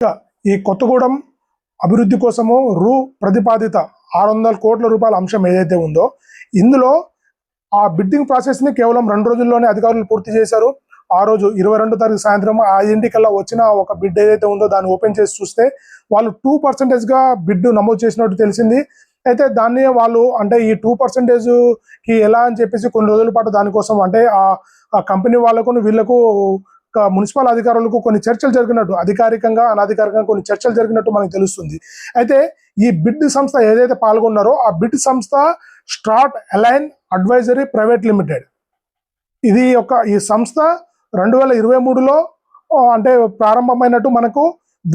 ఈ కొత్తగూడెం అభివృద్ధి కోసము ప్రతిపాదిత 600 కోట్ల రూపాయల అంశం ఏదైతే ఉందో ఇందులో ఆ బిడ్డింగ్ ప్రాసెస్ని కేవలం 2 రోజుల్లోనే అధికారులు పూర్తి చేశారు. ఆ రోజు 22వ తారీఖు సాయంత్రం 5 వచ్చిన ఒక బిడ్ ఏదైతే ఉందో దాన్ని ఓపెన్ చేసి చూస్తే వాళ్ళు 2%గా బిడ్ నమోదు చేసినట్టు తెలిసింది. అయితే దాన్ని వాళ్ళు అంటే ఈ 2%కి ఎలా అని చెప్పేసి కొన్ని రోజుల పాటు దానికోసం అంటే ఆ కంపెనీ వాళ్ళకు వీళ్ళకు మున్సిపల్ అధికారులకు కొన్ని చర్చలు జరిగినట్టు అధికారికంగా అనధికారికంగా కొన్ని చర్చలు జరిగినట్టు మనకు తెలుస్తుంది. అయితే ఈ బిడ్ సంస్థ ఏదైతే పాల్గొన్నారో ఆ బిడ్ సంస్థ strata align advisory private limited. ఈ సంస్థ 2023లో అంటే ప్రారంభమైనట్టు మనకు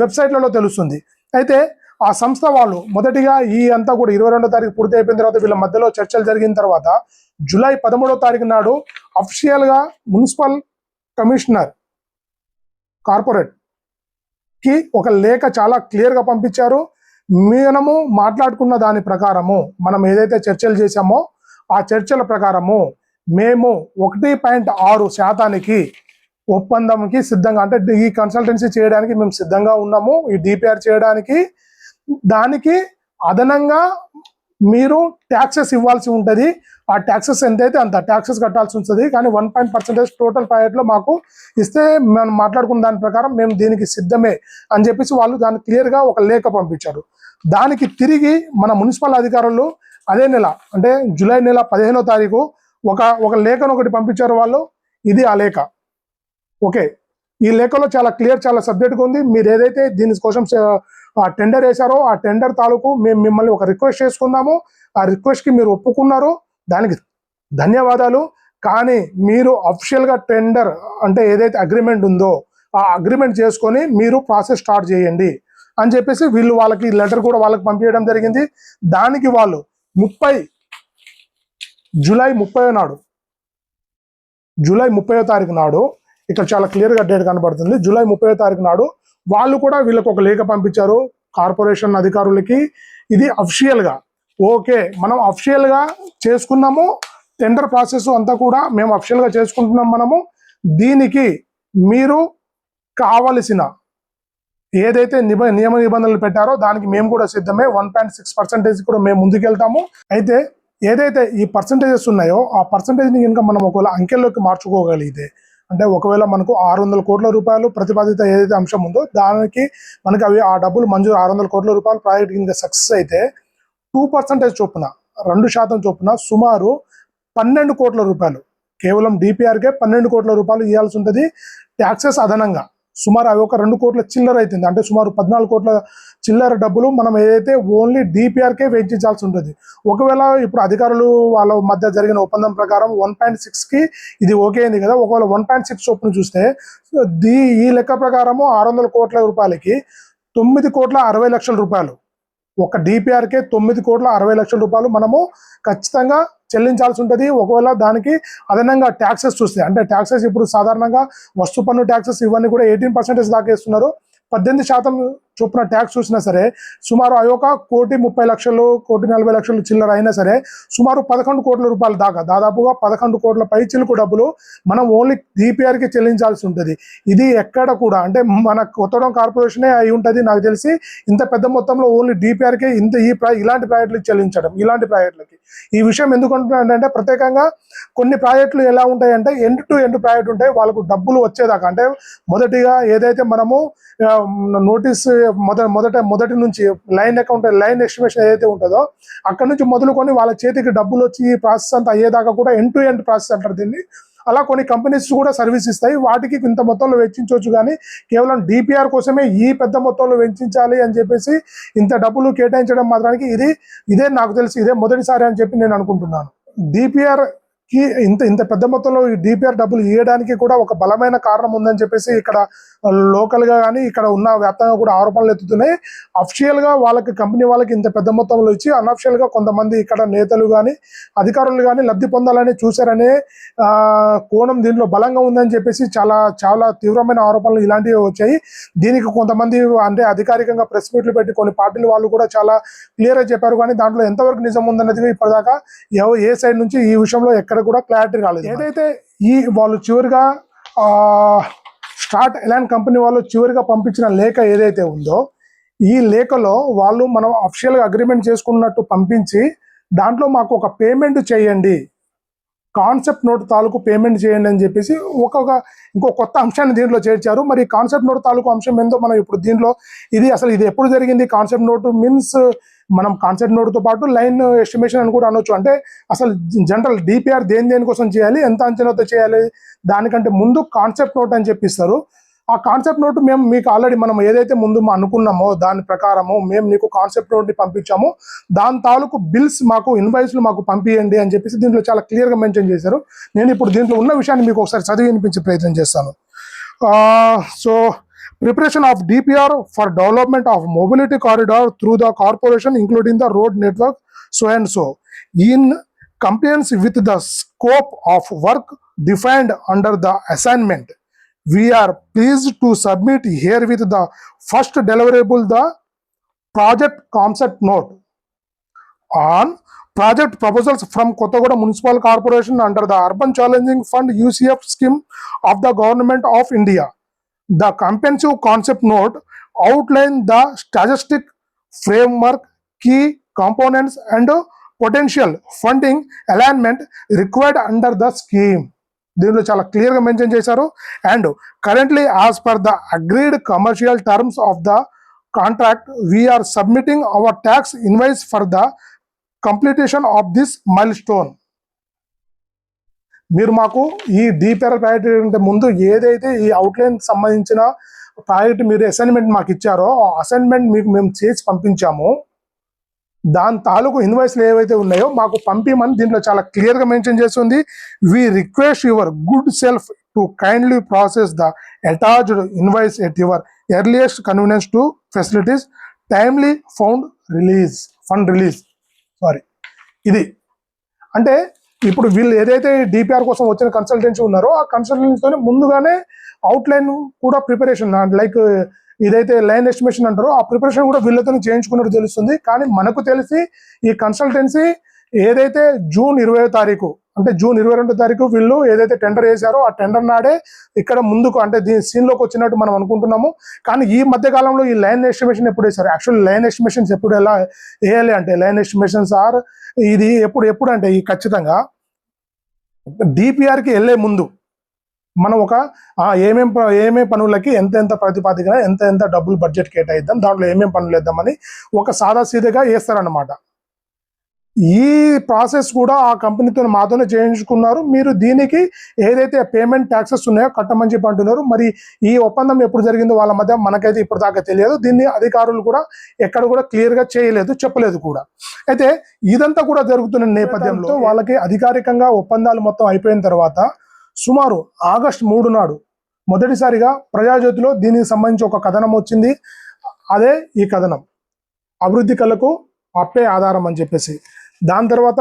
వెబ్సైట్లలో తెలుస్తుంది. అయితే ఆ సంస్థ వాళ్ళు మొదటిగా ఈ అంతా కూడా 22వ తారీఖు పూర్తి అయిపోయిన తర్వాత వీళ్ళ మధ్యలో చర్చలు జరిగిన తర్వాత జూలై 13వ తారీఖు నాడు అఫీషియల్గా మున్సిపల్ కమిషనర్ కార్పొరేట్ కి ఒక లేఖ చాలా క్లియర్గా పంపించారు. మనము మాట్లాడుకున్న దాని ప్రకారము మనం ఏదైతే చర్చలు చేశామో ఆ చర్చల ప్రకారము మేము 1.6% ఒప్పందంకి సిద్ధంగా అంటే ఈ కన్సల్టెన్సీ చేయడానికి మేము సిద్ధంగా ఉన్నాము. ఈ డిపిఆర్ చేయడానికి దానికి అదనంగా మీరు ట్యాక్సెస్ ఇవ్వాల్సి ఉంటుంది. ఆ ట్యాక్సెస్ ఎంతైతే అంత ట్యాక్సెస్ కట్టాల్సి ఉంటుంది. కానీ 1% టోటల్ ప్యాకెట్లో మాకు ఇస్తే మనం మాట్లాడుకున్న దాని ప్రకారం మేము దీనికి సిద్ధమే అని చెప్పేసి వాళ్ళు దాన్ని క్లియర్గా ఒక లేఖ పంపించారు. దానికి తిరిగి మన మున్సిపల్ అధికారులు అదే నెల అంటే జూలై నెల 15వ తారీఖు ఒక లేఖను ఒకటి పంపించారు వాళ్ళు. ఇది ఆ లేఖ. ఓకే, ఈ లేఖలో చాలా క్లియర్ చాలా సబ్జెక్ట్గా ఉంది. మీరు ఏదైతే దీనికోసం ఆ టెండర్ వేశారో ఆ టెండర్ తాలూకు మేము మిమ్మల్ని ఒక రిక్వెస్ట్ చేసుకున్నాము. ఆ రిక్వెస్ట్కి మీరు ఒప్పుకున్నారు, దానికి ధన్యవాదాలు. కానీ మీరు అఫీషియల్గా టెండర్ అంటే ఏదైతే అగ్రిమెంట్ ఉందో ఆ అగ్రిమెంట్ చేసుకొని మీరు ప్రాసెస్ స్టార్ట్ చేయండి అని చెప్పేసి వీళ్ళు వాళ్ళకి లెటర్ కూడా వాళ్ళకి పంపించడం జరిగింది. దానికి వాళ్ళు జూలై 30వ తారీఖు నాడు ఇక్కడ చాలా క్లియర్గా డేట్ కనబడుతుంది. జూలై 30వ తారీఖు నాడు వాళ్ళు కూడా వీళ్ళకి ఒక లేఖ పంపించారు కార్పొరేషన్ అధికారులకి. ఇది అఫీషియల్గా ఓకే మనం అఫీషియల్గా చేసుకున్నాము, టెండర్ ప్రాసెస్ అంతా కూడా మేము అఫీషియల్గా చేసుకుంటున్నాం. మనము దీనికి మీరు కావలసిన ఏదైతే నియమ నిబంధనలు పెట్టారో దానికి మేము కూడా సిద్ధమే. 1.6% కూడా మేము ముందుకెళ్తాము. అయితే ఏదైతే ఈ పర్సంటేజెస్ ఉన్నాయో ఆ పర్సంటేజ్ని కనుక మనం ఒకవేళ అంకెల్లోకి మార్చుకోగలిగితే అంటే ఒకవేళ మనకు 600 కోట్ల రూపాయలు ప్రతిపాదిత ఏదైతే అంశం ఉందో దానికి మనకి ఆ డబ్బులు మంజూరు 600 కోట్ల రూపాయలు ప్రాజెక్ట్ కింద సక్సెస్ అయితే 2% చొప్పున 2% చొప్పున సుమారు 12 కోట్ల రూపాయలు కేవలం డిపిఆర్కే 12 కోట్ల రూపాయలు ఇవ్వాల్సి ఉంటుంది. ట్యాక్సెస్ అదనంగా సుమారు అవి ఒక 2 కోట్ల చిల్లర అవుతుంది. అంటే సుమారు 14 కోట్ల చిల్లర డబ్బులు మనం ఏదైతే ఓన్లీ డిపిఆర్కే వెచ్చించాల్సి ఉంటుంది. ఒకవేళ ఇప్పుడు అధికారులు వాళ్ళ మధ్య జరిగిన ఒప్పందం ప్రకారం 1.6కి ఇది ఓకే అయింది కదా. ఒకవేళ 1.6 చొప్పున చూస్తే ఈ లెక్క ప్రకారము 600 కోట్ల రూపాయలకి 9,60,00,000 రూపాయలు ఒక డిపిఆర్కే 9,60,00,000 రూపాయలు మనము ఖచ్చితంగా చెల్లించాల్సి ఉంటుంది. ఒకవేళ దానికి అదనంగా ట్యాక్సెస్ చూస్తే అంటే ట్యాక్సెస్ ఇప్పుడు సాధారణంగా వస్తు పన్ను ట్యాక్సెస్ ఇవన్నీ కూడా 18% దాకా ఇస్తున్నారు. 18% చొప్పున ట్యాక్స్ చూసినా సరే సుమారు అవి ఒక 1,30,00,000 1,40,00,000 చిల్లర అయినా సరే సుమారు 11 కోట్ల రూపాయలు దాకా దాదాపుగా 11 కోట్ల పై చిలుకు డబ్బులు మనం ఓన్లీ డిపిఆర్కి చెల్లించాల్సి ఉంటుంది. ఇది ఎక్కడ కూడా అంటే మన కొత్తగూడెం కార్పొరేషనే అయి ఉంటుంది నాకు తెలిసి. ఇంత పెద్ద మొత్తంలో ఓన్లీ డిపిఆర్కే ఇలాంటి ప్రాజెక్టులకు చెల్లించడం ఇలాంటి ప్రాజెక్టులకి ఈ విషయం ఎందుకు అంటున్నానంటే ప్రత్యేకంగా కొన్ని ప్రాజెక్టులు ఎలా ఉంటాయంటే ఎండ్ టు ఎండ్ ప్రాజెక్ట్ ఉంటాయి. వాళ్ళకు డబ్బులు వచ్చేదాకా అంటే మొదటిగా ఏదైతే మనము నోటీస్ మొదటి నుంచి లైన్ ఎస్టిమేషన్ ఏదైతే ఉంటుందో అక్కడ నుంచి మొదలుకొని వాళ్ళ చేతికి డబ్బులు వచ్చి ఈ ప్రాసెస్ అంతా అయ్యేదాకా కూడా ఎండ్ టు ఎండ్ ప్రాసెస్ అంటారు దీన్ని. అలా కొన్ని కంపెనీస్ కూడా సర్వీస్ ఇస్తాయి. వాటికి ఇంత మొత్తంలో వెచ్చించవచ్చు కానీ కేవలం డిపిఆర్ కోసమే ఈ పెద్ద మొత్తంలో వెచ్చించాలి అని చెప్పేసి ఇంత డబ్బులు కేటాయించడం మాత్రానికి ఇదే నాకు తెలిసి ఇదే మొదటిసారి అని చెప్పి నేను అనుకుంటున్నాను. డిపిఆర్కి ఇంత పెద్ద మొత్తంలో ఈ డిపిఆర్ డబ్బులు ఇవ్వడానికి కూడా ఒక బలమైన కారణం ఉందని చెప్పేసి ఇక్కడ లోకల్గా కానీ ఇక్కడ ఉన్న వ్యాప్తంగా కూడా ఆరోపణలు ఎత్తుతున్నాయి. అఫీషియల్గా వాళ్ళకి కంపెనీ వాళ్ళకి ఇంత పెద్ద మొత్తంలో ఇచ్చి అన్అఫిషియల్గా కొంతమంది ఇక్కడ నేతలు కానీ అధికారులు కానీ లబ్ధి పొందాలని చూశారనే కోణం దీంట్లో బలంగా ఉందని చెప్పేసి చాలా చాలా తీవ్రమైన ఆరోపణలు ఇలాంటివి వచ్చాయి. దీనికి కొంతమంది అంటే అధికారికంగా ప్రెస్ మీట్లు పెట్టి కొన్ని పార్టీల వాళ్ళు కూడా చాలా క్లియర్గా చెప్పారు. కానీ దాంట్లో ఎంతవరకు నిజం ఉందన్నది ఇప్పటిదాకా ఏ సైడ్ నుంచి ఈ విషయంలో ఎక్కడ కూడా క్లారిటీ రాలేదు. ఏదైతే వాళ్ళు చివరిగా స్టార్ట్ ఎలాన్ కంపెనీ వాళ్ళు చివరిగా పంపించిన లేఖ ఏదైతే ఉందో ఈ లేఖలో వాళ్ళు మనం అఫిషియల్గా అగ్రిమెంట్ చేసుకున్నట్టు పంపించి దాంట్లో మాకు ఒక పేమెంట్ చేయండి, కాన్సెప్ట్ నోట్ తాలూకు పేమెంట్ చేయండి అని చెప్పేసి ఇంకో కొత్త అంశాన్ని దీంట్లో చేర్చారు. మరి కాన్సెప్ట్ నోట్ తాలూకు అంశం ఏందో మనం ఇప్పుడు దీంట్లో ఇది ఎప్పుడు జరిగింది? కాన్సెప్ట్ నోట్ మీన్స్ మనం కాన్సెప్ట్ నోట్తో పాటు లైన్ ఎస్టిమేషన్ అని కూడా అనొచ్చు. అంటే అసలు జనరల్ డిపిఆర్ దేనికోసం చేయాలి, ఎంత అంచనాతో చేయాలి, దానికంటే ముందు కాన్సెప్ట్ నోట్ అని చెప్పిస్తారు. ఆ కాన్సెప్ట్ నోట్ మేము మీకు ఆల్రెడీ మనం ఏదైతే ముందు అనుకున్నామో దాని ప్రకారము మేము మీకు కాన్సెప్ట్ నోట్ని పంపించాము, దాని తాలూకు బిల్స్ మాకు ఇన్వాయిస్లు మాకు పంపించండి అని చెప్పేసి దీంట్లో చాలా క్లియర్గా మెన్షన్ చేశారు. నేను ఇప్పుడు దీంట్లో ఉన్న విషయాన్ని మీకు ఒకసారి చదివి వినిపించే ప్రయత్నం చేస్తాను. So preparation of DPR for development of mobility corridor through the corporation including the road network so and so in compliance with the scope of work defined under the assignment. We are pleased to submit here with the first deliverable the project concept note on project proposals from Kottagoda Municipal Corporation under the Urban Challenging Fund UCF scheme of the Government of India. The comprehensive concept note outline the statistic framework, key components and potential funding alignment required under the scheme. దీనిలో చాలా క్లియర్గా mention చేశారు. And currently as per the agreed commercial terms of the contract we are submitting our tax invoice for the completion of this milestone. మీరు మాకు ఈ DPR project కంటే ముందు ఏదైతే ఈ అవుట్లైన్ సంబంధించిన ప్రాజెక్ట్ మీరు అసైన్మెంట్ మాకు ఇచ్చారో ఆ అసైన్మెంట్ మీకు మేము చేసి పంపించాము, దాని తాలూకు ఇన్వాయిస్లు ఏవైతే ఉన్నాయో మాకు పంపిమని దీంట్లో చాలా క్లియర్గా మెన్షన్ చేస్తుంది. We request your good self to kindly process the attached invoice at your earliest convenience to facilities timely fund release. ఇది అంటే ఇప్పుడు వీళ్ళు ఏదైతే డిపిఆర్ కోసం వచ్చిన కన్సల్టెన్సీ ఉన్నారో ఆ కన్సల్టెన్సీతోనే ముందుగానే అవుట్లైన్ కూడా ప్రిపరేషన్ లైక్ ఇదైతే లైన్ ఎస్టిమేషన్ అంటారో ఆ ప్రిపరేషన్ కూడా వీళ్ళతో చేయించుకున్నట్టు తెలుస్తుంది. కానీ మనకు తెలిసి ఈ కన్సల్టెన్సీ ఏదైతే జూన్ 20వ తారీఖు అంటే జూన్ 22వ తారీఖు వీళ్ళు ఏదైతే టెండర్ వేశారో ఆ టెండర్ నాడే ఇక్కడ ముందుకు అంటే దీని సీన్లోకి వచ్చినట్టు మనం అనుకుంటున్నాము. కానీ ఈ మధ్య కాలంలో ఈ లైన్ ఎస్టిమేషన్ ఎప్పుడు వేశారు? యాక్చువల్లీ లైన్ ఎస్టిమేషన్స్ ఎప్పుడు ఎలా వేయాలి అంటే లైన్ ఎస్టిమేషన్స్ ఇది ఎప్పుడు అంటే ఈ ఖచ్చితంగా డిపిఆర్కి వెళ్ళే ముందు మనం ఒక ఏమేం పనులకి ఎంత ప్రతిపాదికన ఎంత డబ్బులు బడ్జెట్ కేటాయిద్దాం, దాంట్లో ఏమేం పనులు వేద్దామని ఒక సాదాసీదగా వేస్తారన్నమాట. ఈ ప్రాసెస్ కూడా ఆ కంపెనీతో మాతోనే చేయించుకున్నారు. మీరు దీనికి ఏదైతే పేమెంట్ ట్యాక్సెస్ ఉన్నాయో కట్టమని చెప్పి అంటున్నారు. మరి ఈ ఒప్పందం ఎప్పుడు జరిగిందో వాళ్ళ మధ్య మనకైతే ఇప్పుడు దాకా తెలియదు. దీన్ని అధికారులు కూడా ఎక్కడ కూడా క్లియర్గా చేయలేదు, చెప్పలేదు కూడా. అయితే ఇదంతా కూడా జరుగుతున్న నేపథ్యంలో వాళ్ళకి అధికారికంగా ఒప్పందాలు మొత్తం అయిపోయిన తర్వాత సుమారు ఆగస్టు 3 నాడు మొదటిసారిగా ప్రజాజ్యోతిలో దీనికి సంబంధించి ఒక కథనం వచ్చింది. అదే ఈ కథనం అభివృద్ధి కళకు అప్పే ఆధారం అని చెప్పేసి. దాని తర్వాత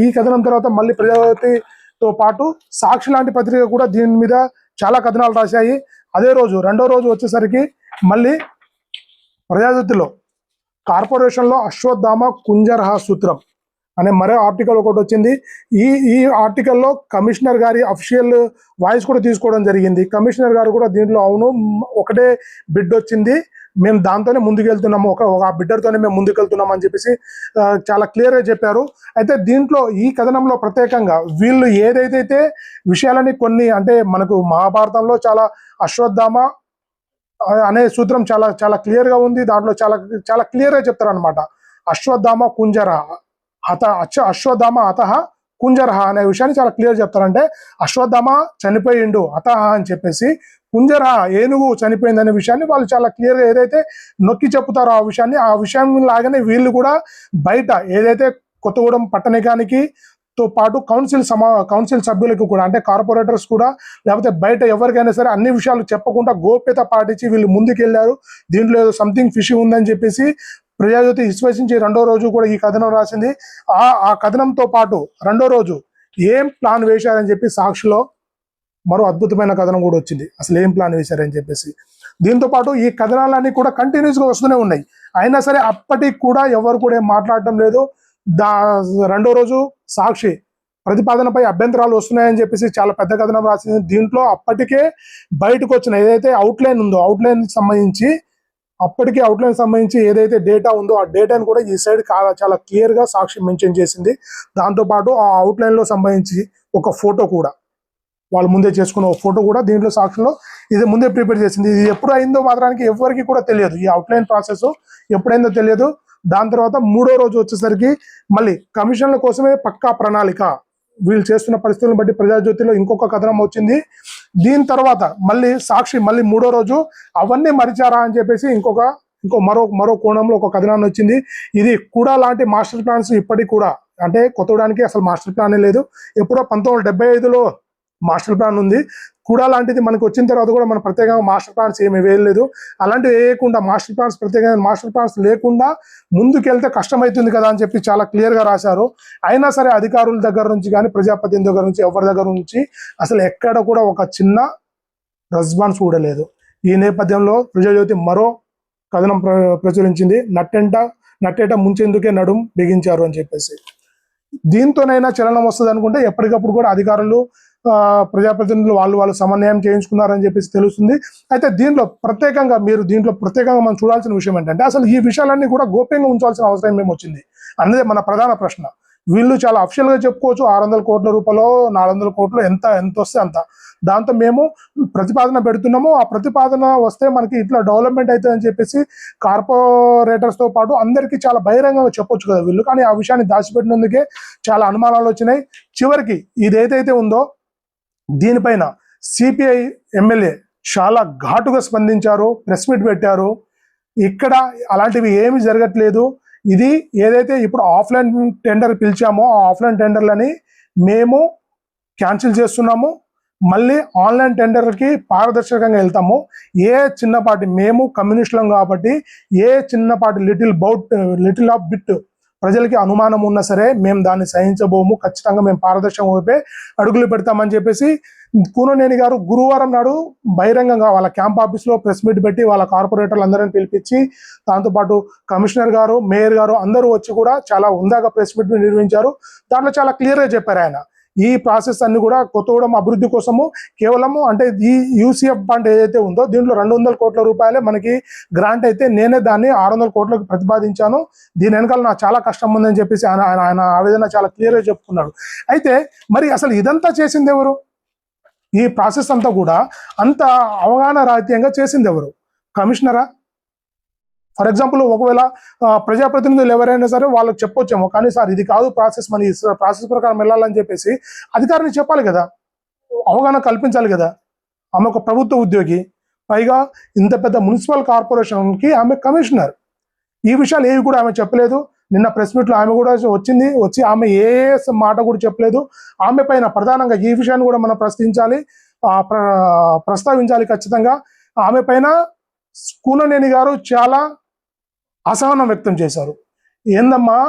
ఈ కథనం తర్వాత మళ్ళీ ప్రజాజ్యోతితో పాటు సాక్షి లాంటి పత్రిక కూడా దీని మీద చాలా కథనాలు రాశాయి. అదే రోజు రెండో రోజు వచ్చేసరికి మళ్ళీ ప్రజాజ్యోతిలో కార్పొరేషన్లో అశ్వత్థామ కుంజరహ సూత్రం అనే మరో ఆర్టికల్ ఒకటి వచ్చింది. ఈ ఆర్టికల్లో కమిషనర్ గారి అఫీషియల్ వాయిస్ కూడా తీసుకోవడం జరిగింది. కమిషనర్ గారు కూడా దీంట్లో అవును ఒకటే బిడ్ వచ్చింది, మేము దాంతోనే ముందుకెళ్తున్నాము, ఒక బిడ్డర్తోనే మేము ముందుకెళ్తున్నాం అని చెప్పేసి చాలా క్లియర్గా చెప్పారు. అయితే దీంట్లో ఈ కథనంలో ప్రత్యేకంగా వీళ్ళు ఏదైతే విషయాలని కొన్ని అంటే మనకు మహాభారతంలో చాలా అశ్వత్థామ అనే సూత్రం చాలా చాలా క్లియర్గా ఉంది. దాంట్లో చాలా క్లియర్గా చెప్తారు అనమాట. అశ్వత్థామ కుంజరహ అశ్వత్థామ అతహ కుంజరహ అనే విషయాన్ని చాలా క్లియర్ చెప్తారంటే అశ్వత్థామ చనిపోయిండు అతహ అని చెప్పేసి కుంజరహ ఏనుగు చనిపోయింది అనే విషయాన్ని వాళ్ళు చాలా క్లియర్గా ఏదైతే నొక్కి చెప్తారో ఆ విషయం లాగానే వీళ్ళు కూడా బయట ఏదైతే కొత్తగూడెం పట్టణానికి తో పాటు కౌన్సిల్ సభ్యులకు కూడా అంటే కార్పొరేటర్స్ కూడా లేకపోతే బయట ఎవరికైనా సరే అన్ని విషయాలు చెప్పకుండా గోప్యత పాటించి వీళ్ళు ముందుకెళ్లారు. దీంట్లో ఏదో సంథింగ్ ఫిషి ఉందని చెప్పేసి ప్రజాజ్యోతి విశ్వసించి రెండో రోజు కూడా ఈ కథనం రాసింది. ఆ కథనంతో పాటు రెండో రోజు ఏం ప్లాన్ వేశారని చెప్పి సాక్షిలో మరో అద్భుతమైన కథనం కూడా వచ్చింది, అసలు ఏం ప్లాన్ వేశారని చెప్పేసి. దీంతో పాటు ఈ కథనాలన్నీ కూడా కంటిన్యూస్గా వస్తూనే ఉన్నాయి. అయినా సరే అప్పటికి కూడా ఎవరు కూడా మాట్లాడటం లేదు. రెండో రోజు సాక్షి ప్రతిపాదనపై అభ్యంతరాలు వస్తున్నాయని చెప్పేసి చాలా పెద్ద కథనం రాసింది. దీంట్లో అప్పటికే బయటకు వచ్చిన ఏదైతే అవుట్లైన్ ఉందో అవుట్లైన్ సంబంధించి ఏదైతే డేటా ఉందో ఆ డేటాను కూడా ఈ సైడ్ చాలా క్లియర్ గా సాక్షి మెన్షన్ చేసింది. దాంతోపాటు ఆ అవుట్లైన్ లో సంబంధించి ఒక ఫోటో కూడా వాళ్ళు ముందే చేసుకున్న ఒక ఫోటో కూడా దీంట్లో సాక్షిలో ఇది ముందే ప్రిపేర్ చేసింది. ఇది ఎప్పుడు అయిందో మాత్రానికి ఎవరికి కూడా తెలియదు. ఈ అవుట్లైన్ ప్రాసెస్ ఎప్పుడైందో తెలియదు. దాని తర్వాత 3వ రోజు వచ్చేసరికి మళ్ళీ కమిషన్ల కోసమే పక్కా ప్రణాళిక, వీళ్ళు చేస్తున్న పరిస్థితులను బట్టి ప్రజాజ్యోతిలో ఇంకొక కథనం వచ్చింది. దీని తర్వాత మళ్ళీ సాక్షి మళ్ళీ 3వ రోజు అవన్నీ మరిచారా అని చెప్పేసి మరో కోణంలో ఒక కథనాన్ని వచ్చింది. ఇది కూడా లాంటి మాస్టర్ ప్లాన్స్ ఇప్పటికి కూడా, అంటే కొత్తడానికి అసలు మాస్టర్ ప్లానే లేదు. ఎప్పుడో 1975లో మాస్టర్ ప్లాన్ ఉంది. కూడా లాంటిది మనకు వచ్చిన తర్వాత కూడా మన ప్రత్యేకంగా మాస్టర్ ప్లాన్స్ ఏమి వేయలేదు. అలాంటివి వేయకుండా ప్రత్యేకంగా మాస్టర్ ప్లాన్స్ లేకుండా ముందుకెళ్తే కష్టమవుతుంది కదా అని చెప్పి చాలా క్లియర్గా రాశారు. అయినా సరే అధికారుల దగ్గర నుంచి కానీ ప్రజాప్రతినిధుల దగ్గర నుంచి ఎవరి దగ్గర నుంచి అసలు ఎక్కడ కూడా ఒక చిన్న రెస్పాన్స్ కూడా లేదు. ఈ నేపథ్యంలో ప్రజాజ్యోతి మరో కథనం ప్రచురించింది. నట్టేట ముంచేందుకే నడుం బిగించారు అని చెప్పేసి. దీంతోనైనా చలనం వస్తుంది అనుకుంటే ఎప్పటికప్పుడు కూడా అధికారులు ప్రజాప్రతినిధులు వాళ్ళు సమన్వయం చేయించుకున్నారని చెప్పేసి తెలుస్తుంది. అయితే దీంట్లో ప్రత్యేకంగా మనం చూడాల్సిన విషయం ఏంటంటే అసలు ఈ విషయాలన్నీ కూడా గోప్యంగా ఉంచాల్సిన అవసరం ఏమొచ్చింది అన్నదే మన ప్రధాన ప్రశ్న. వీళ్ళు చాలా అఫిషియల్ గా చెప్పుకోవచ్చు 600 కోట్ల రూపాయలు 400 కోట్లు ఎంత వస్తే అంత, దాంతో మేము ప్రతిపాదన పెడుతున్నాము, ఆ ప్రతిపాదన వస్తే మనకి ఇట్లా డెవలప్మెంట్ అవుతుంది అని చెప్పేసి కార్పొరేటర్స్ తో పాటు అందరికీ చాలా బహిరంగంగా చెప్పొచ్చు కదా వీళ్ళు. కానీ ఆ విషయాన్ని దాచిపెట్టినందుకే చాలా అనుమానాలు వచ్చినాయి. చివరికి ఇది ఏదైతే ఉందో దీనిపైన సిపిఐ ఎమ్మెల్యే చాలా ఘాటుగా స్పందించారు, ప్రెస్ మీట్ పెట్టారు. ఇక్కడ అలాంటివి ఏమి జరగట్లేదు. ఇది ఏదైతే ఇప్పుడు ఆఫ్లైన్ టెండర్ పిలిచామో ఆ ఆఫ్లైన్ టెండర్లని మేము క్యాన్సిల్ చేస్తున్నాము. మళ్ళీ ఆన్లైన్ టెండర్కి పారదర్శకంగా వెళ్తాము. ఏ చిన్నపాటి మేము కమ్యూనిస్టులం కాబట్టి ఏ చిన్నపాటి లిటిల్ ఆఫ్ బిట్ ప్రజలకి అనుమానం ఉన్నా సరే మేము దాన్ని సహించబోము. ఖచ్చితంగా మేము పారదర్శకం వైపే అడుగులు పెడతామని చెప్పేసి కూననేని గారు గురువారం నాడు బహిరంగంగా వాళ్ళ క్యాంప్ ఆఫీస్లో ప్రెస్ మీట్ పెట్టి వాళ్ళ కార్పొరేటర్లు అందరిని పిలిపించి దాంతోపాటు కమిషనర్ గారు, మేయర్ గారు అందరూ వచ్చి కూడా చాలా ఉందాగా ప్రెస్ మీట్ నిర్వహించారు. దాంట్లో చాలా క్లియర్గా చెప్పారు ఆయన ఈ ప్రాసెస్ అన్ని కూడా కొత్తగూడెం అభివృద్ధి కోసము కేవలము అంటే ఈ యూసీఎఫ్ ఫండ్ ఏదైతే ఉందో దీంట్లో 200 కోట్ల రూపాయలే మనకి గ్రాంట్ అయితే నేనే దాన్ని 600 కోట్లకు ప్రతిపాదించాను. దీని వెనకాల నాకు చాలా కష్టం ఉందని చెప్పేసి ఆయన ఆవేదన చాలా క్లియర్గా చెప్పుకున్నాడు. అయితే మరి అసలు ఇదంతా చేసింది ఎవరు? ఈ ప్రాసెస్ అంతా కూడా అంత అవగాహన రాహిత్యంగా చేసింది ఎవరు? కమిషనరా? ఫర్ ఎగ్జాంపుల్ ఒకవేళ ప్రజాప్రతినిధులు ఎవరైనా సరే వాళ్ళకి చెప్పొచ్చేమో, కానీ సార్ ఇది కాదు ప్రాసెస్, మన ప్రాసెస్ ప్రకారం వెళ్ళాలని చెప్పేసి అధికారిని చెప్పాలి కదా, అవగాహన కల్పించాలి కదా. ఆమె ఒక ప్రభుత్వ ఉద్యోగి, పైగా ఇంత పెద్ద మున్సిపల్ కార్పొరేషన్కి ఆమె కమిషనర్. ఈ విషయాలు ఏవి కూడా ఆమె చెప్పలేదు. నిన్న ప్రెస్ మీట్లో ఆమె కూడా వచ్చి ఆమె ఏ మాట కూడా చెప్పలేదు. ఆమె పైన ప్రధానంగా ఈ విషయాన్ని కూడా మనం ప్రస్తావించాలి ఖచ్చితంగా. ఆమె పైన కూననేని గారు చాలా అసహనం వ్యక్తం చేశారు. ఏందమ్మా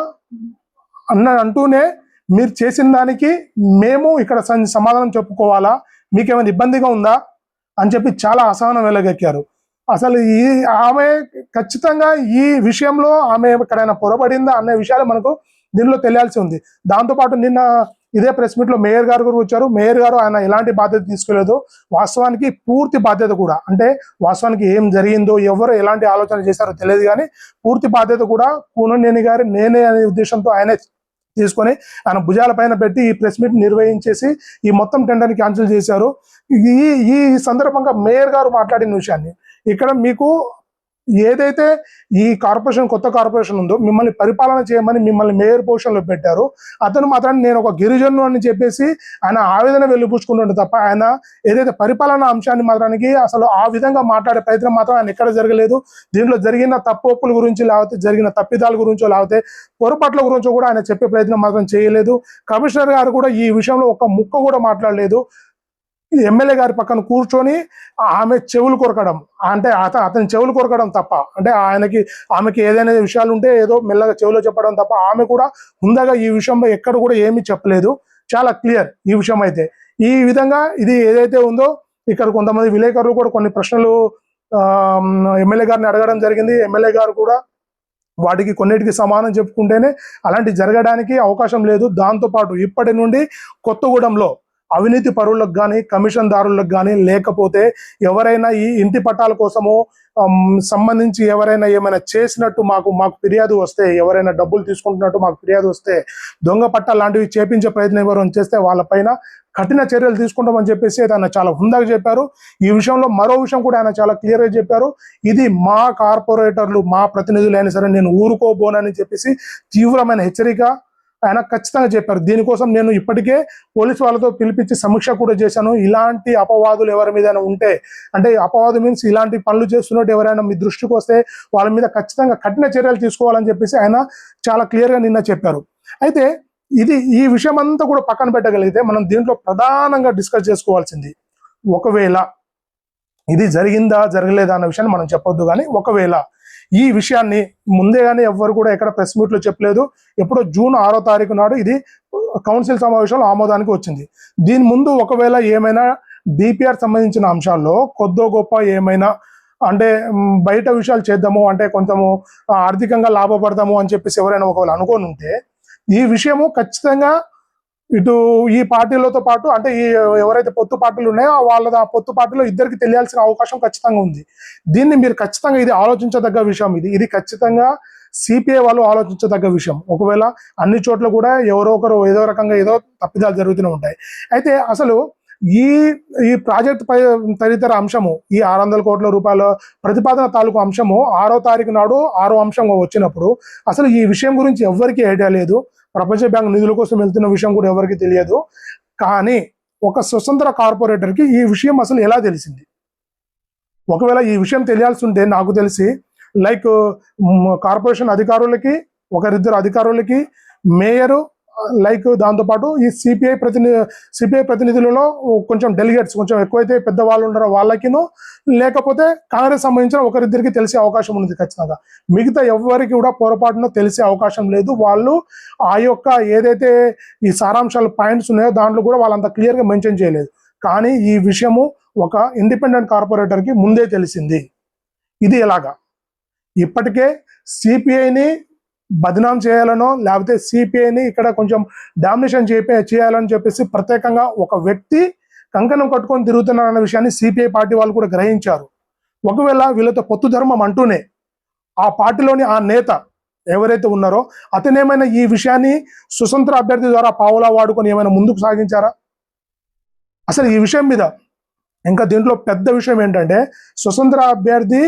అంటూనే మీరు చేసిన దానికి మేము ఇక్కడ సమాధానం చెప్పుకోవాలా, మీకేమైనా ఇబ్బందిగా ఉందా అని చెప్పి చాలా అసహనం వెలగెక్కారు. అసలు ఆమె ఖచ్చితంగా ఈ విషయంలో ఆమె ఎక్కడైనా పొరపడిందా అనే విషయాలు మనకు దీనిలో తెలియాల్సి ఉంది. దాంతోపాటు నిన్న ఇదే ప్రెస్ మీట్లో మేయర్ గారు కూడా వచ్చారు. మేయర్ గారు ఆయన ఎలాంటి బాధ్యత తీసుకోలేదు. వాస్తవానికి పూర్తి బాధ్యత కూడా, అంటే వాస్తవానికి ఏం జరిగిందో ఎవరు ఎలాంటి ఆలోచన చేశారో తెలియదు, కానీ పూర్తి బాధ్యత కూడా కూననేని గారు నేనే అనే ఉద్దేశంతో ఆయనే తీసుకొని ఆయన భుజాల పైన పెట్టి ఈ ప్రెస్ మీట్ నిర్వహించేసి ఈ మొత్తం టెండర్ని క్యాన్సిల్ చేశారు. ఈ సందర్భంగా మేయర్ గారు మాట్లాడిన విషయాన్ని ఇక్కడ మీకు ఏదైతే ఈ కొత్త కార్పొరేషన్ ఉందో మిమ్మల్ని పరిపాలన చేయమని మిమ్మల్ని మేయర్ పొజిషన్లో పెట్టారు. అతను మాత్రం నేను ఒక గిరిజను అని చెప్పేసి ఆయన ఆవేదన వెలిపుచ్చుకుంటుండే తప్ప ఆయన ఏదైతే పరిపాలన అంశాన్ని మాత్రానికి అసలు ఆ విధంగా మాట్లాడే ప్రయత్నం మాత్రం ఆయన ఎక్కడ జరగలేదు. దీంట్లో జరిగిన తప్పుల గురించి లేకపోతే జరిగిన తప్పిదాల గురించో లేకపోతే పొరపాట్ల గురించో కూడా ఆయన చెప్పే ప్రయత్నం మాత్రం చేయలేదు. కమిషనర్ గారు కూడా ఈ విషయంలో ఒక ముక్క కూడా మాట్లాడలేదు. ఎమ్మెల్యే గారి పక్కన కూర్చొని ఆమె చెవులు కొరకడం, అంటే అతని చెవులు కొరకడం తప్ప, అంటే ఆమెకి ఏదైనా విషయాలు ఉంటే ఏదో మెల్లగా చెవులో చెప్పడం తప్ప ఆమె కూడా ముందుగా ఈ విషయంలో ఎక్కడ కూడా ఏమీ చెప్పలేదు. చాలా క్లియర్ ఈ విషయం అయితే. ఈ విధంగా ఇది ఏదైతే ఉందో ఇక్కడ కొంతమంది విలేకరులు కూడా కొన్ని ప్రశ్నలు ఎమ్మెల్యే గారిని అడగడం జరిగింది. ఎమ్మెల్యే గారు కూడా వాటికి కొన్నిటికి సమానం చెప్పుకుంటేనే అలాంటి జరగడానికి అవకాశం లేదు. దాంతోపాటు ఇప్పటి నుండి కొత్తగూడెంలో అవినీతి పరులకు కానీ కమిషన్దారులకు కానీ లేకపోతే ఎవరైనా ఈ ఇంటి పట్టాల కోసము సంబంధించి ఎవరైనా ఏమైనా చేసినట్టు మాకు ఫిర్యాదు వస్తే, ఎవరైనా డబ్బులు తీసుకుంటున్నట్టు మాకు ఫిర్యాదు వస్తే, దొంగ పట్టాలు లాంటివి చేపించే ప్రయత్నం ఎవరైనా చేస్తే వాళ్ళపైన కఠిన చర్యలు తీసుకుంటామని చెప్పేసి ఆయన చాలా హుందాగా చెప్పారు. ఈ విషయంలో మరో విషయం కూడా ఆయన చాలా క్లియర్గా చెప్పారు. ఇది మా కార్పొరేటర్లు మా ప్రతినిధులు అయినా సరే నేను ఊరుకోబోనని చెప్పేసి తీవ్రమైన హెచ్చరిక ఆయన ఖచ్చితంగా చెప్పారు. దీనికోసం నేను ఇప్పటికే పోలీసు వాళ్ళతో పిలిపించి సమీక్ష కూడా చేశాను. ఇలాంటి అపవాదులు ఎవరి మీద ఉంటే, అంటే అపవాదు మీన్స్ ఇలాంటి పనులు చేస్తున్నట్టు ఎవరైనా మీ దృష్టికి వస్తే వాళ్ళ మీద ఖచ్చితంగా కఠిన చర్యలు తీసుకోవాలని చెప్పేసి ఆయన చాలా క్లియర్గా నిన్న చెప్పారు. అయితే ఈ విషయం అంతా కూడా పక్కన పెట్టగలిగితే మనం దీంట్లో ప్రధానంగా డిస్కస్ చేసుకోవాల్సింది, ఒకవేళ ఇది జరిగిందా జరగలేదా అన్న విషయాన్ని మనం చెప్పొద్దు, కానీ ఒకవేళ ఈ విషయాన్ని ముందే కానీ ఎవ్వరు కూడా ఎక్కడ ప్రెస్ మీట్లో చెప్పలేదు. ఎప్పుడో జూన్ 6వ తారీఖు నాడు ఇది కౌన్సిల్ సమావేశంలో ఆమోదానికి వచ్చింది. దీని ముందు ఒకవేళ ఏమైనా డిపిఆర్ సంబంధించిన అంశాల్లో కొద్దో గొప్ప ఏమైనా అంటే బయట విషయాలు చేద్దాము, అంటే కొంచెము ఆర్థికంగా లాభపడదాము అని చెప్పేసి ఎవరైనా ఒకవేళ అనుకోని ఉంటే ఈ విషయము ఖచ్చితంగా ఇటు ఈ పార్టీలతో పాటు అంటే ఈ ఎవరైతే పొత్తు పార్టీలు ఉన్నాయో ఆ పొత్తు పార్టీలో ఇద్దరికి తెలియాల్సిన అవకాశం ఖచ్చితంగా ఉంది. దీన్ని మీరు ఖచ్చితంగా ఇది ఆలోచించదగ్గ విషయం. ఇది ఖచ్చితంగా సిపిఐ వాళ్ళు ఆలోచించదగ్గ విషయం. ఒకవేళ అన్ని చోట్ల కూడా ఎవరో ఒకరు ఏదో రకంగా ఏదో తప్పిదాలు జరుగుతూనే ఉంటాయి. అయితే అసలు ఈ ప్రాజెక్ట్ తదితర అంశము, ఈ 600 కోట్ల రూపాయల ప్రతిపాదన తాలూకు అంశము 6వ తారీఖు నాడు 6వ అంశంగా వచ్చినప్పుడు అసలు ఈ విషయం గురించి ఎవరికి ఐడియా లేదు. ప్రపంచ బ్యాంక్ నిధుల కోసం వెళ్తున్న విషయం కూడా ఎవరికి తెలియదు. కానీ ఒక స్వతంత్ర కార్పొరేటర్కి ఈ విషయం అసలు ఎలా తెలిసింది? ఒకవేళ ఈ విషయం తెలియాల్సి ఉంటే నాకు తెలిసి లైక్ కార్పొరేషన్ అధికారులకి, ఒకరిద్దరు అధికారులకి, మేయరు, లైక్ దాంతోపాటు ఈ సిపిఐ ప్రతినిధులలో కొంచెం డెలిగేట్స్ కొంచెం ఎక్కువైతే పెద్దవాళ్ళు ఉన్నారో వాళ్ళకిను, లేకపోతే కాంగ్రెస్ సంబంధించిన ఒకరిద్దరికి తెలిసే అవకాశం ఉంది ఖచ్చితంగా. మిగతా ఎవరికి కూడా పొరపాటున తెలిసే అవకాశం లేదు. వాళ్ళు ఆ యొక్క ఏదైతే ఈ సారాంశాలు పాయింట్స్ ఉన్నాయో దాంట్లో కూడా వాళ్ళంత క్లియర్గా మెన్షన్ చేయలేదు. కానీ ఈ విషయము ఒక ఇండిపెండెంట్ కార్పొరేటర్కి ముందే తెలిసింది. ఇది ఎలాగా? ఇప్పటికే సిపిఐని బదనాం చేయాలనో లేకపోతే సిపిఐని ఇక్కడ కొంచెం డామినేషన్ చేయాలని చెప్పేసి ప్రత్యేకంగా ఒక వ్యక్తి కంకణం కట్టుకొని తిరుగుతున్నారన్న విషయాన్ని సిపిఐ పార్టీ వాళ్ళు కూడా గ్రహించారు. ఒకవేళ వీళ్ళతో పొత్తు ధర్మం అంటూనే ఆ పార్టీలోని ఆ నేత ఎవరైతే ఉన్నారో అతనేమైనా ఈ విషయాన్ని స్వతంత్ర అభ్యర్థి ద్వారా పావులా వాడుకొని ఏమైనా ముందుకు సాగించారా? అసలు ఈ విషయం మీద ఇంకా దీంట్లో పెద్ద విషయం ఏంటంటే స్వతంత్ర అభ్యర్థి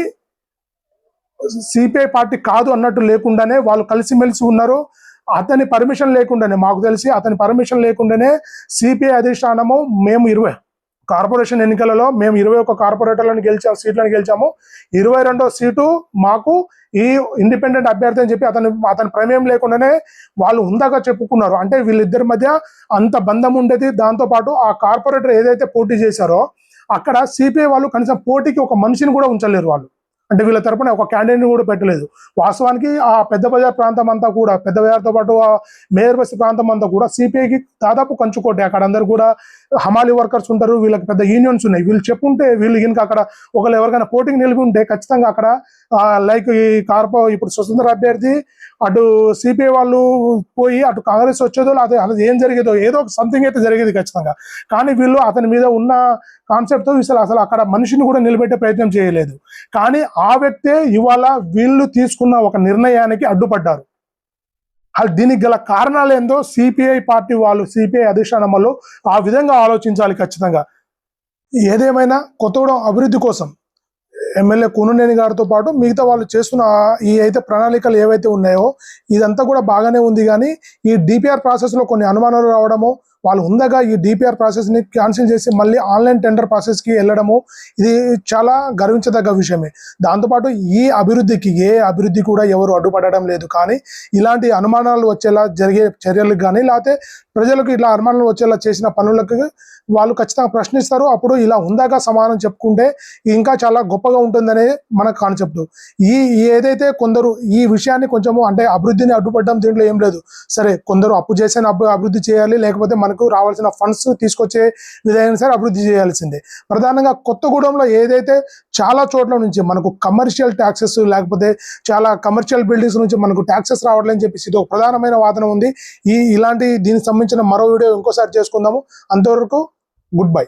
సిపిఐ పార్టీ కాదు అన్నట్టు లేకుండానే వాళ్ళు కలిసిమెలిసి ఉన్నారు. అతని పర్మిషన్ లేకుండానే, మాకు తెలిసి అతని పర్మిషన్ లేకుండానే సిపిఐ అధిష్టానము మేము 20 కార్పొరేషన్ ఎన్నికలలో మేము 21 కార్పొరేటర్లను సీట్లను గెలిచాము. 22వ సీటు మాకు ఈ ఇండిపెండెంట్ అభ్యర్థి అని చెప్పి అతని ప్రమేయం లేకుండానే వాళ్ళు ఉందాగా చెప్పుకున్నారు. అంటే వీళ్ళిద్దరి మధ్య అంత బంధం ఉండేది. దాంతోపాటు ఆ కార్పొరేటర్ ఏదైతే పోటీ చేశారో అక్కడ సిపిఐ వాళ్ళు కనీసం పోటీకి ఒక మనిషిని కూడా ఉంచలేరు. వాళ్ళు అంటే వీళ్ళ తరపున ఒక క్యాండిడేట్ని కూడా పెట్టలేదు. వాస్తవానికి ఆ పెద్ద బజార్ ప్రాంతం అంతా కూడా, పెద్ద బజార్తో పాటు ఆ మేయర్ బస్తీ ప్రాంతం అంతా కూడా సిపిఐకి దాదాపు కంచుకోటే. అక్కడ అందరు కూడా హమాలి వర్కర్స్ ఉంటారు, వీళ్ళకి పెద్ద యూనియన్స్ ఉన్నాయి. వీళ్ళు చెప్పుంటే వీళ్ళు కనుక అక్కడ ఒకళ్ళు ఎవరికైనా పోటీకి నిలిపి ఉంటే ఖచ్చితంగా అక్కడ లైక్ ఈ ఇప్పుడు స్వతంత్ర అభ్యర్థి అటు సిపిఐ వాళ్ళు పోయి అటు కాంగ్రెస్ వచ్చేదో అది ఏం జరిగేదో ఏదో సంథింగ్ అయితే జరిగేది ఖచ్చితంగా. కానీ వీళ్ళు అతని మీద ఉన్న కాన్సెప్ట్తో అసలు అక్కడ మనిషిని కూడా నిలబెట్టే ప్రయత్నం చేయలేదు. కానీ ఆ వ్యక్తే ఇవాళ వీళ్ళు తీసుకున్న ఒక నిర్ణయానికి అడ్డుపడ్డారు. దీనికి గల కారణాలు ఏందో సిపిఐ పార్టీ వాళ్ళు, సిపిఐ అధిష్టానం వాళ్ళు ఆ విధంగా ఆలోచించాలి ఖచ్చితంగా. ఏదేమైనా కొత్తగూడెం అభివృద్ధి కోసం ఎమ్మెల్యే కూనంనేని గారితో పాటు మిగతా వాళ్ళు చేస్తున్న ఈ అయితే ప్రణాళికలు ఏవైతే ఉన్నాయో ఇదంతా కూడా బాగానే ఉంది. కానీ ఈ డిపిఆర్ ప్రాసెస్లో కొన్ని అనుమానాలు రావడము, వాళ్ళు ఉందగా ఈ డిపిఆర్ ప్రాసెస్ని క్యాన్సిల్ చేసి మళ్ళీ ఆన్లైన్ టెండర్ ప్రాసెస్కి వెళ్ళడము ఇది చాలా గర్వించదగ్గ విషయమే. దాంతోపాటు ఈ అభివృద్ధికి ఏ అభివృద్ధి కూడా ఎవరు అడ్డుపడడం లేదు. కానీ ఇలాంటి అనుమానాలు వచ్చేలా జరిగే చర్యలకు కానీ లేకపోతే ప్రజలకు ఇట్లా అనుమానాలు వచ్చేలా చేసిన పనులకు వాళ్ళు ఖచ్చితంగా ప్రశ్నిస్తారు. అప్పుడు ఇలా ఉందాగా సమాధానం చెప్పుకుంటే ఇంకా చాలా గొప్పగా ఉంటుందనే మన కాన్సెప్ట్. ఏదైతే కొందరు ఈ విషయాన్ని కొంచెము అంటే అభివృద్ధిని అడ్డుపడడం దీంట్లో ఏం లేదు. సరే కొందరు అప్పు చేసిన అభివృద్ధి చేయాలి, లేకపోతే మనకు రావాల్సిన ఫండ్స్ తీసుకొచ్చే విధంగా సరే అభివృద్ధి చేయాల్సిందే. ప్రధానంగా కొత్తగూడెంలో ఏదైతే చాలా చోట్ల నుంచి మనకు కమర్షియల్ ట్యాక్సెస్ లేకపోతే చాలా కమర్షియల్ బిల్డింగ్స్ నుంచి మనకు ట్యాక్సెస్ రావట్లేదని చెప్పేసి ఇది ఒక ప్రధానమైన వాదన ఉంది. ఇలాంటి దీనికి సంబంధించిన మరో వీడియో ఇంకోసారి చేసుకుందాము. అంతవరకు గుడ్ బై.